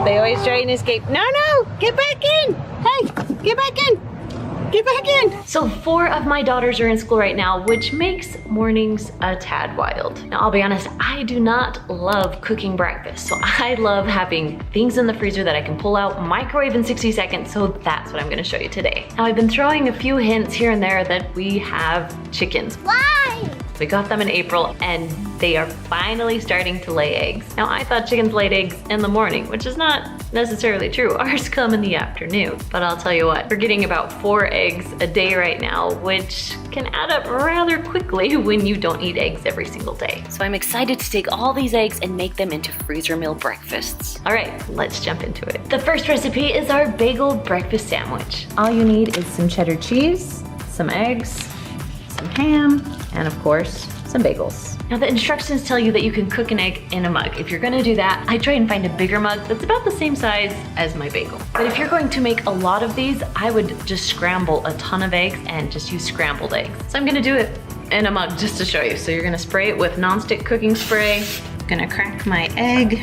They always try and escape. No, get back in. Hey, get back in. Get back in. So 4 of my daughters are in school right now, which makes mornings a tad wild. Now, I'll be honest, I do not love cooking breakfast. So I love having things in the freezer that I can pull out, microwave in 60 seconds. So that's what I'm gonna show you today. Now, I've been throwing a few hints here and there that we have chickens. Why? We got them in April and they are finally starting to lay eggs. Now, I thought chickens laid eggs in the morning, which is not necessarily true. Ours come in the afternoon. But I'll tell you what, we're getting about 4 eggs a day right now, which can add up rather quickly when you don't eat eggs every single day. So I'm excited to take all these eggs and make them into freezer meal breakfasts. All right, let's jump into it. The first recipe is our bagel breakfast sandwich. All you need is some cheddar cheese, some eggs, some ham, and of course, some bagels. Now the instructions tell you that you can cook an egg in a mug. If you're gonna do that, I try and find a bigger mug that's about the same size as my bagel. But if you're going to make a lot of these, I would just scramble a ton of eggs and just use scrambled eggs. So I'm gonna do it in a mug just to show you. So you're gonna spray it with nonstick cooking spray. I'm gonna crack my egg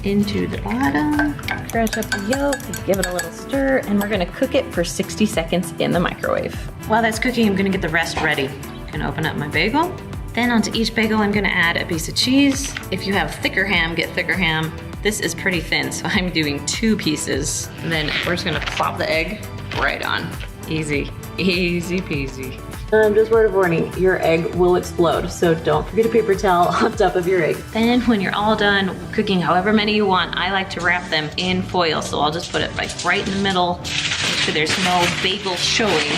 into the bottom. Crash up the yolk, give it a little stir, and we're gonna cook it for 60 seconds in the microwave. While that's cooking, I'm gonna get the rest ready. I'm gonna open up my bagel. Then onto each bagel, I'm gonna add a piece of cheese. If you have thicker ham, get thicker ham. This is pretty thin, so I'm doing 2 pieces. And then we're just gonna plop the egg right on. Easy, easy peasy. Just word of warning, your egg will explode, so don't forget a paper towel on top of your egg. Then when you're all done cooking however many you want, I like to wrap them in foil. So I'll just put it like right in the middle, make sure there's no bagel showing.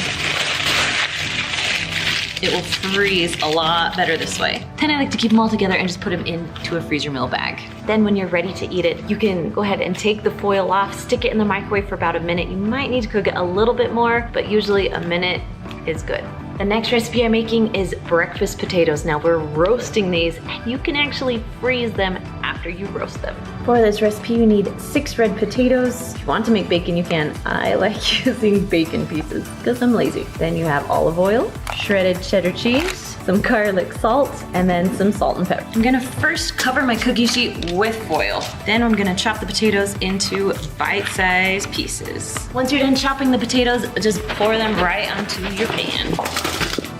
It will freeze a lot better this way. Then I like to keep them all together and just put them into a freezer meal bag. Then when you're ready to eat it, you can go ahead and take the foil off, stick it in the microwave for about a minute. You might need to cook it a little bit more, but usually a minute is good. The next recipe I'm making is breakfast potatoes. Now we're roasting these and you can actually freeze them after you roast them. For this recipe, you need 6 red potatoes. If you want to make bacon, you can. I like using bacon pieces because I'm lazy. Then you have olive oil, shredded cheddar cheese, some garlic salt, and then some salt and pepper. I'm gonna first cover my cookie sheet with foil. Then I'm gonna chop the potatoes into bite-sized pieces. Once you're done chopping the potatoes, just pour them right onto your pan.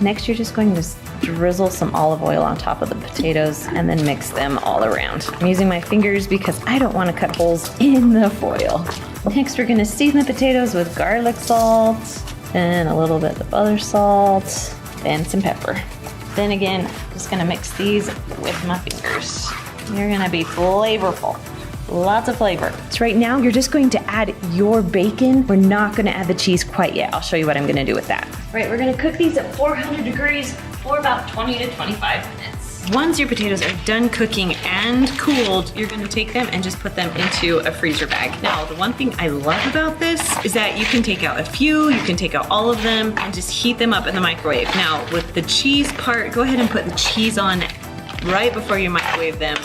Next, you're just going to drizzle some olive oil on top of the potatoes and then mix them all around. I'm using my fingers because I don't want to cut holes in the foil. Next, we're gonna season the potatoes with garlic salt, and a little bit of other salt, and some pepper. Then again, just gonna mix these with my fingers. You're gonna be flavorful. Lots of flavor. So right now, you're just going to add your bacon. We're not gonna add the cheese quite yet. I'll show you what I'm gonna do with that. Right, we're gonna cook these at 400 degrees for about 20 to 25 minutes. Once your potatoes are done cooking and cooled, you're gonna take them and just put them into a freezer bag. Now, the one thing I love about this is that you can take out a few, you can take out all of them, and just heat them up in the microwave. Now, with the cheese part, go ahead and put the cheese on right before you microwave them,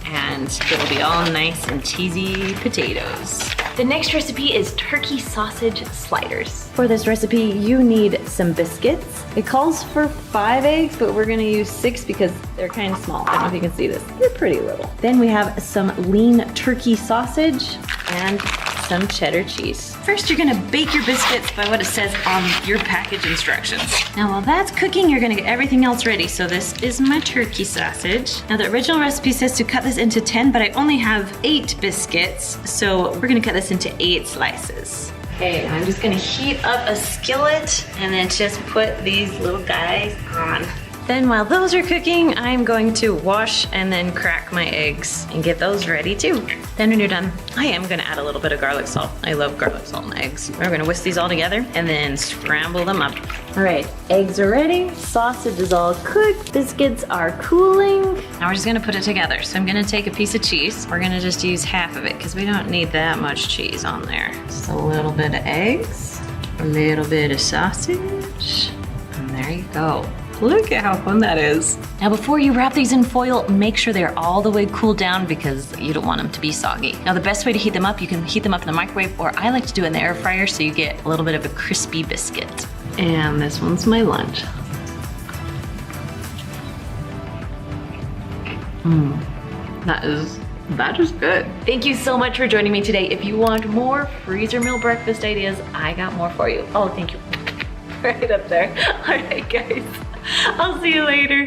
and it'll be all nice and cheesy potatoes. The next recipe is turkey sausage sliders. For this recipe, you need some biscuits. It calls for 5 eggs, but we're gonna use 6 because they're kind of small. I don't know if you can see this. They're pretty little. Then we have some lean turkey sausage and some cheddar cheese. First, you're gonna bake your biscuits by what it says on your package instructions. Now, while that's cooking, you're gonna get everything else ready. So this is my turkey sausage. Now, the original recipe says to cut this into 10, but I only have 8 biscuits. So we're gonna cut this into 8 slices. Okay, I'm just gonna heat up a skillet and then just put these little guys on. Then while those are cooking, I'm going to wash and then crack my eggs and get those ready too. Then when you're done, I am gonna add a little bit of garlic salt. I love garlic salt in eggs. We're gonna whisk these all together and then scramble them up. All right, eggs are ready, sausage is all cooked, biscuits are cooling. Now we're just gonna put it together. So I'm gonna take a piece of cheese. We're gonna just use half of it because we don't need that much cheese on there. Just a little bit of eggs, a little bit of sausage, and there you go. Look at how fun that is. Now before you wrap these in foil, make sure they're all the way cooled down because you don't want them to be soggy. Now the best way to heat them up, you can heat them up in the microwave, or I like to do it in the air fryer so you get a little bit of a crispy biscuit. And this one's my lunch. That is That is good. Thank you so much for joining me today. If you want more freezer meal breakfast ideas, I got more for you. Oh, thank you. Right up there. All right, guys. I'll see you later.